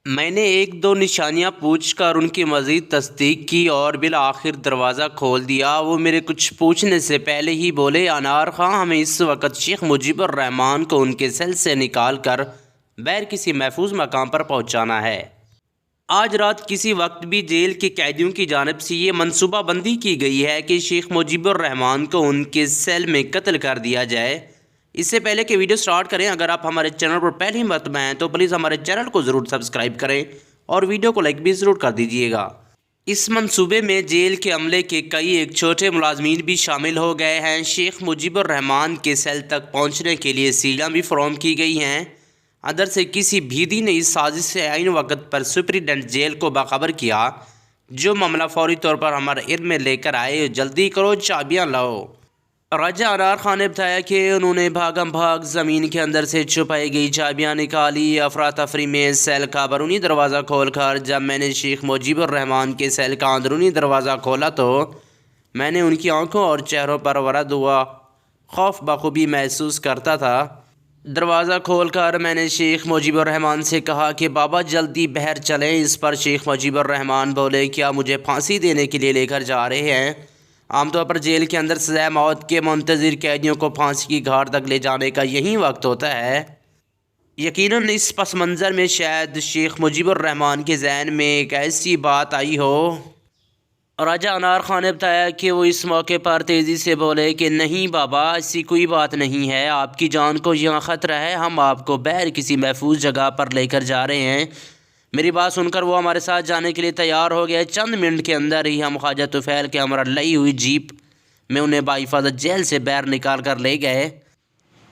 میں نے ایک دو نشانیاں پوچھ کر ان کی مزید تصدیق کی اور بالآخر دروازہ کھول دیا۔ وہ میرے کچھ پوچھنے سے پہلے ہی بولے، انار خاں، ہمیں اس وقت شیخ مجیب الرحمان کو ان کے سیل سے نکال کر بہر کسی محفوظ مقام پر پہنچانا ہے۔ آج رات کسی وقت بھی جیل کے قیدیوں کی جانب سے یہ منصوبہ بندی کی گئی ہے کہ شیخ مجیب الرحمان کو ان کے سیل میں قتل کر دیا جائے۔ اس سے پہلے کہ ویڈیو سٹارٹ کریں، اگر آپ ہمارے چینل پر پہلی مرتبہ ہیں تو پلیز ہمارے چینل کو ضرور سبسکرائب کریں اور ویڈیو کو لائک بھی ضرور کر دیجیے گا۔ اس منصوبے میں جیل کے عملے کے کئی ایک چھوٹے ملازمین بھی شامل ہو گئے ہیں۔ شیخ مجیب الرحمان کے سیل تک پہنچنے کے لیے سیڑھیاں بھی فراہم کی گئی ہیں۔ اندر سے کسی بھیدی نے اس سازش سے عین وقت پر سپرنٹنڈنٹ جیل کو باخبر کیا، جو معاملہ فوری طور پر ہمارے علم میں لے کر آئے، جلدی کرو، چابیاں لاؤ۔ راجہ انار خان نے بتایا کہ انہوں نے بھاگم بھاگ زمین کے اندر سے چھپائی گئی چابیاں نکالی۔ افراتفری میں سیل کا بیرونی دروازہ کھول کر جب میں نے شیخ مجیب الرحمان کے سیل کا اندرونی دروازہ کھولا تو میں نے ان کی آنکھوں اور چہروں پر ورد ہوا خوف بخوبی محسوس کرتا تھا۔ دروازہ کھول کر میں نے شیخ مجیب الرحمان سے کہا کہ بابا جلدی بہر چلیں۔ اس پر شیخ مجیب الرحمان بولے، کیا مجھے پھانسی دینے کے لیے لے کر جا رہے ہیں؟ عام طور پر جیل کے اندر سزائے موت کے منتظر قیدیوں کو پھانسی کی گھاٹ تک لے جانے کا یہی وقت ہوتا ہے۔ یقیناً اس پس منظر میں شاید شیخ مجیب الرحمان کے ذہن میں ایک ایسی بات آئی ہو۔ راجہ انار خان نے بتایا کہ وہ اس موقع پر تیزی سے بولے کہ نہیں بابا، ایسی کوئی بات نہیں ہے، آپ کی جان کو یہاں خطرہ ہے، ہم آپ کو بہر کسی محفوظ جگہ پر لے کر جا رہے ہیں۔ میری بات سن کر وہ ہمارے ساتھ جانے کے لیے تیار ہو گئے۔ چند منٹ کے اندر ہی ہم خواجہ طفیل کے ہمراہ لئی ہوئی جیپ میں انہیں بحفاظت جیل سے باہر نکال کر لے گئے۔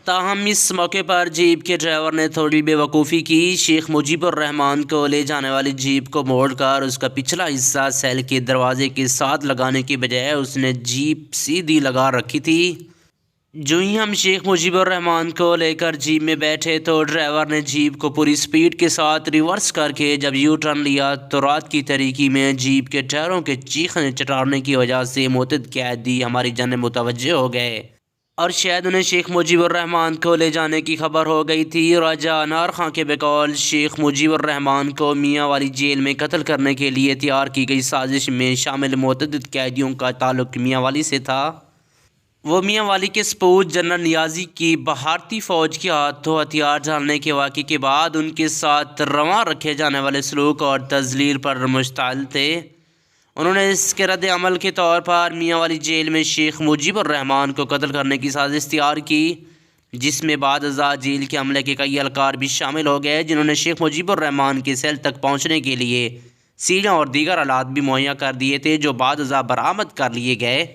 تاہم اس موقع پر جیپ کے ڈرائیور نے تھوڑی بے وقوفی کی۔ شیخ مجیب الرحمان کو لے جانے والی جیپ کو موڑ کر اس کا پچھلا حصہ سیل کے دروازے کے ساتھ لگانے کی بجائے اس نے جیپ سیدھی لگا رکھی تھی۔ جو ہی ہم شیخ مجیب الرحمان کو لے کر جیپ میں بیٹھے تو ڈرائیور نے جیپ کو پوری سپیڈ کے ساتھ ریورس کر کے جب یو ٹرن لیا تو رات کی تاریکی میں جیپ کے ٹائروں کے چیخنے چٹارنے کی وجہ سے متعدد قیدی ہماری جانب متوجہ ہو گئے اور شاید انہیں شیخ مجیب الرحمان کو لے جانے کی خبر ہو گئی تھی۔ راجہ انار خان کے بقول شیخ مجیب الرحمان کو میاں والی جیل میں قتل کرنے کے لیے تیار کی گئی سازش میں شامل متعدد قیدیوں کا تعلق میاں والی سے تھا۔ وہ میاں والی کے سپوت جنرل نیازی کی بھارتی فوج کے ہاتھوں ہتھیار ڈالنے کے واقعے کے بعد ان کے ساتھ رواں رکھے جانے والے سلوک اور تذلیل پر مشتعل تھے۔ انہوں نے اس کے رد عمل کے طور پر میاں والی جیل میں شیخ مجیب الرحمان کو قتل کرنے کی سازش تیار کی، جس میں بعد ازاں جیل کے عملے کے کئی اہلکار بھی شامل ہو گئے، جنہوں نے شیخ مجیب الرحمان کے سیل تک پہنچنے کے لیے سیڑھیاں اور دیگر آلات بھی مہیا کر دیے تھے، جو بعد ازاں برآمد کر لیے گئے۔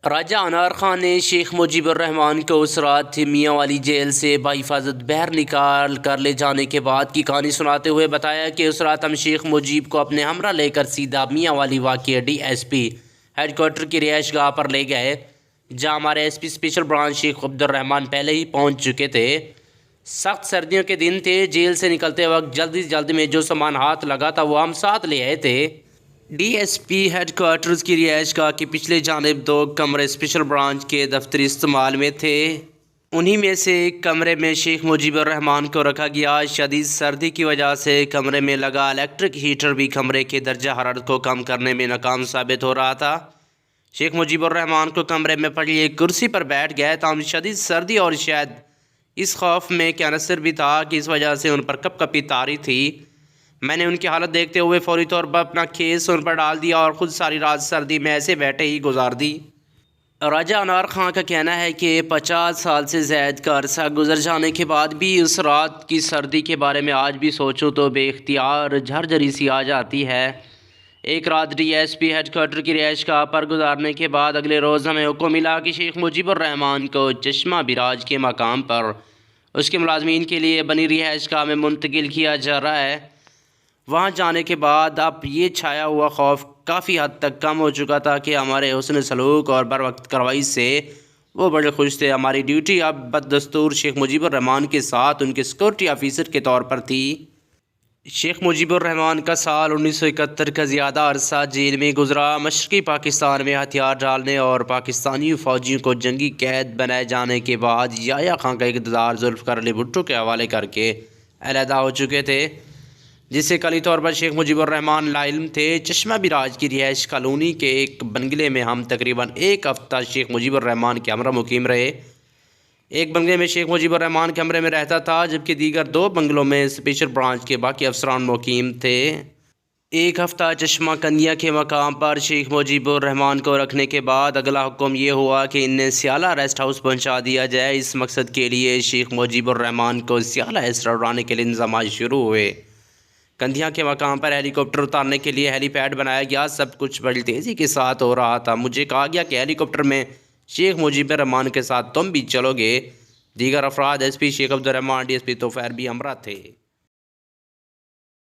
راجہ انار خان نے شیخ مجیب الرحمان کو اس رات میاں والی جیل سے بحفاظت باہر نکال کر لے جانے کے بعد کی کہانی سناتے ہوئے بتایا کہ اس رات ہم شیخ مجیب کو اپنے ہمراہ لے کر سیدھا میاں والی واقع D S P headquarter کی رہائش گاہ پر لے گئے، جہاں ہمارے ایس پی اسپیشل برانچ شیخ عبد الرحمان پہلے ہی پہنچ چکے تھے۔ سخت سردیوں کے دن تھے، جیل سے نکلتے وقت جلدی میں جو سامان ہاتھ لگا تھا وہ ہم ساتھ لے آئے تھے۔ D S P headquarters کی رہائش گاہ کی پچھلے جانب 2 کمرے اسپیشل برانچ کے دفتری استعمال میں تھے۔ انہی میں سے ایک کمرے میں شیخ مجیب الرحمان کو رکھا گیا۔ شدید سردی کی وجہ سے کمرے میں لگا الیکٹرک ہیٹر بھی کمرے کے درجہ حرارت کو کم کرنے میں ناکام ثابت ہو رہا تھا۔ شیخ مجیب الرحمان کو کمرے میں پڑی ایک کرسی پر بیٹھ گئے، تاہم شدید سردی اور شاید اس خوف میں کیا عنصر بھی تھا کہ اس وجہ سے ان پر کپ کپی طاری تھی۔ میں نے ان کی حالت دیکھتے ہوئے فوری طور پر اپنا کھیس ان پر ڈال دیا اور خود ساری رات سردی میں ایسے بیٹھے ہی گزار دی۔ راجہ انار خان کا کہنا ہے کہ 50 سال سے زائد کا عرصہ گزر جانے کے بعد بھی اس رات کی سردی کے بارے میں آج بھی سوچوں تو بے اختیار جھرجھری سی آ جاتی ہے۔ ایک رات D S P headquarter کی رہائش گاہ پر گزارنے کے بعد اگلے روز ہمیں حکم ملا کہ شیخ مجیب الرحمان کو چشمہ براج کے مقام پر اس کے ملازمین کے لیے بنی رہائش گاہ میں منتقل کیا جا رہا ہے۔ وہاں جانے کے بعد اب یہ چھایا ہوا خوف کافی حد تک کم ہو چکا تھا کہ ہمارے حسن سلوک اور بر وقت کارروائی سے وہ بڑے خوش تھے۔ ہماری ڈیوٹی اب بددستور شیخ مجیب الرحمان کے ساتھ ان کے سیکورٹی آفیسر کے طور پر تھی۔ شیخ مجیب الرحمان کا سال 1971 کا زیادہ عرصہ جیل میں گزرا۔ مشرقی پاکستان میں ہتھیار ڈالنے اور پاکستانی فوجیوں کو جنگی قید بنائے جانے کے بعد یحییٰ خان کا اقتدار ذوالفقار علی بھٹو کے حوالے کر کے علیحدہ ہو چکے تھے۔ جس سے کلی طور پر شیخ مجیب الرحمان لاعلم تھے۔ چشمہ براج کی رہائش کالونی کے ایک بنگلے میں ہم تقریباً ایک ہفتہ شیخ مجیب الرحمان کے ہمراہ مقیم رہے۔ ایک بنگلے میں شیخ مجیب الرحمان کمرے میں رہتا تھا، جبکہ دیگر 2 بنگلوں میں اسپیشل برانچ کے باقی افسران مقیم تھے۔ ایک ہفتہ چشمہ کندیا کے مقام پر شیخ مجیب الرحمان کو رکھنے کے بعد اگلا حکم یہ ہوا کہ انہیں سیالہ ریسٹ ہاؤس پہنچا دیا جائے۔ اس مقصد کے لیے شیخ مجیب الرحمان کو سیالہ ایسرا اڑانے کے لیے انتظامات شروع ہوئے۔ کندیا کے مقام پر ہیلی کاپٹر اتارنے کے لیے ہیلی پیڈ بنایا گیا۔ سب کچھ بڑی تیزی کے ساتھ ہو رہا تھا۔ مجھے کہا گیا کہ ہیلی کاپٹر میں شیخ مجیب الرحمان کے ساتھ تم بھی چلو گے۔ دیگر افراد ایس پی شیخ عبد الرحمان، ڈی ایس پی توفیر بھی ہمراہ تھے۔